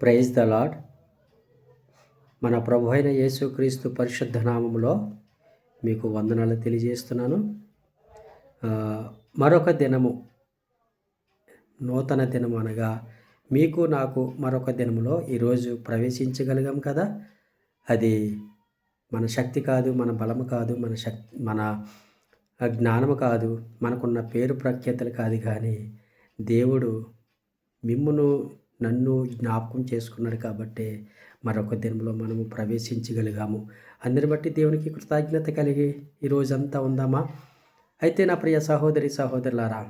Praise the lord. మన ప్రభు అయిన యేసుక్రీస్తు పరిశుద్ధ నామములో మీకు వందనాలు తెలియజేస్తున్నాను. మరొక దినము, నూతన దినము అనగా మీకు నాకు మరొక దినములో ఈరోజు ప్రవేశించగలిగాం కదా. అది మన శక్తి కాదు, మన బలము కాదు, మన జ్ఞానము కాదు, మనకున్న పేరు ప్రఖ్యాతలు కాదు, కానీ దేవుడు మిమ్మును నన్ను జ్ఞాపకం చేసుకున్నాడు కాబట్టి మరొక దినంలో మనము ప్రవేశించగలిగాము. అందరిని బట్టి దేవునికి కృతజ్ఞత కలిగి ఈరోజంతా ఉందామా? అయితే నా ప్రియ సహోదరి సహోదరులారా,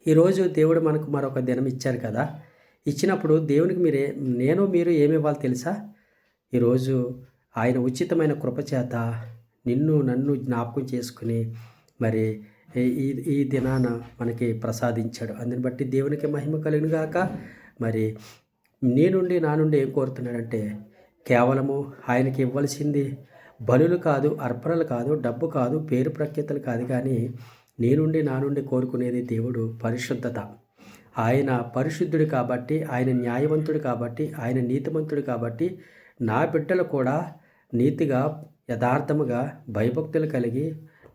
ఈరోజు దేవుడు మనకు మరొక దినం ఇచ్చారు కదా. ఇచ్చినప్పుడు దేవునికి మీరు ఏమి ఇవ్వాలి తెలుసా? ఈరోజు ఆయన ఉచితమైన కృపచేత నిన్ను నన్ను జ్ఞాపకం చేసుకుని మరి ఈ దినాన మనకి ప్రసాదించాడు. అందుని బట్టి దేవునికి మహిమ కలుగును గాక. మరి నా నుండి ఏం కోరుతున్నాడంటే, కేవలము ఆయనకి ఇవ్వాల్సింది బలులు కాదు, అర్పణలు కాదు, డబ్బు కాదు, పేరు ప్రఖ్యాతలు కాదు, కానీ నా నుండి కోరుకునేది దేవుడు పరిశుద్ధత. ఆయన పరిశుద్ధుడు కాబట్టి, ఆయన న్యాయవంతుడు కాబట్టి, ఆయన నీతిమంతుడు కాబట్టి నా బిడ్డలు కూడా నీతిగా, యథార్థముగా, భయభక్తులు కలిగి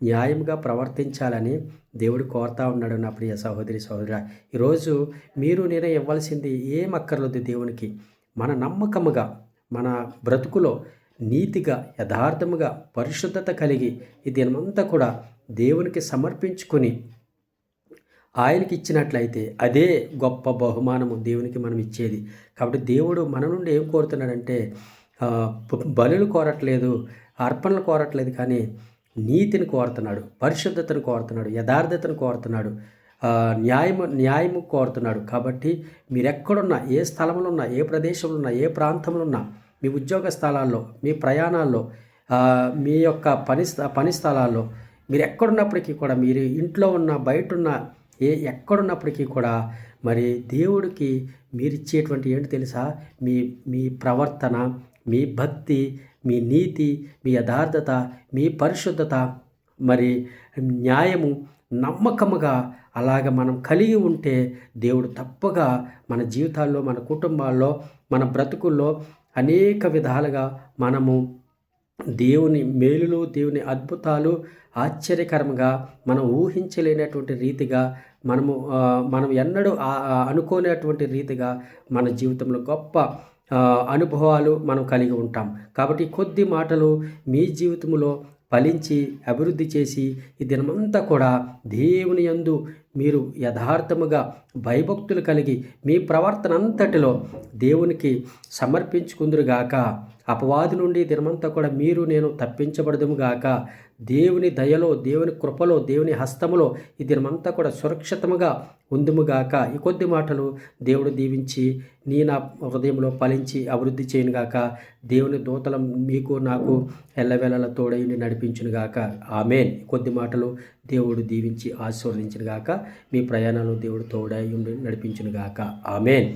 న్యాయంగా ప్రవర్తించాలని దేవుడు కోరుతా ఉన్నాడు. నా ప్రియ సహోదరి సహోదరా, ఈరోజు నేను ఇవ్వాల్సింది ఏం అక్కర్లేదు దేవునికి. మన నమ్మకముగా, మన బ్రతుకులో నీతిగా, యథార్థముగా, పరిశుద్ధత కలిగి ఈ దినమంతా కూడా దేవునికి సమర్పించుకొని ఆయనకి ఇచ్చినట్లయితే అదే గొప్ప బహుమానము దేవునికి మనం ఇచ్చేది. కాబట్టి దేవుడు మన నుండి ఏం కోరుతున్నాడంటే, బలులు కోరట్లేదు, అర్పణలు కోరట్లేదు, కానీ నీతిని కోరుతున్నాడు, పరిశుద్ధతను కోరుతున్నాడు, యథార్థతను కోరుతున్నాడు, న్యాయము కోరుతున్నాడు. కాబట్టి మీరు ఎక్కడున్నా, ఏ స్థలంలో ఉన్నా, ఏ ప్రదేశంలో ఉన్నా, ఏ ప్రాంతంలో ఉన్నా, మీ ఉద్యోగ స్థలాల్లో, మీ ప్రయాణాల్లో, మీ యొక్క పని స్థలాల్లో, మీరు ఎక్కడున్నప్పటికీ కూడా, మీరు ఇంట్లో ఉన్న, బయట ఉన్న, ఎక్కడున్నప్పటికీ కూడా మరి దేవుడికి మీరు ఇచ్చేటువంటి ఏంటి తెలుసా? మీ ప్రవర్తన, మీ భక్తి, మీ నీతి, మీ యథార్థత, మీ పరిశుద్ధత, మరి న్యాయము, నమ్మకముగా అలాగ మనం కలిగి ఉంటే దేవుడు తప్పగా మన జీవితాల్లో, మన కుటుంబాల్లో, మన బ్రతుకుల్లో అనేక విధాలుగా మనము దేవుని మేలులు, దేవుని అద్భుతాలు ఆశ్చర్యకరంగా మనం ఊహించలేనటువంటి రీతిగా మనం ఎన్నడూ అనుకోనేటువంటి రీతిగా మన జీవితంలో గొప్ప అనుభవాలు మనం కలిగి ఉంటాం. కాబట్టి కొద్ది మాటలు మీ జీవితంలో ఫలించి అభివృద్ధి చేసి ఈ దినమంతా కూడా దేవుని యందు మీరు యథార్థముగా, భయభక్తులు కలిగి మీ ప్రవర్తన అంతటిలో దేవునికి సమర్పించుకుందురుగాక. అపవాది నుండి దినమంతా కూడా నేను తప్పించబడదుముగాక. దేవుని దయలో, దేవుని కృపలో, దేవుని హస్తములో ఈ దినమంతా కూడా సురక్షితముగా ఉందుముగాక. ఈ కొద్ది మాటలు దేవుడు దీవించి నా హృదయంలో ఫలించి అభివృద్ధి చేయనుగాక. దేవుని దూతల మీకు నాకు ఎల్లవేళలా తోడైండి నడిపించునుగాక. ఆమేన్. కొద్ది మాటలు దేవుడు దీవించి ఆశీర్వదించునుగాక. మీ ప్రయాణాలు దేవుడు తోడై ఉండి నడిపించునుగాక. ఆమేన్.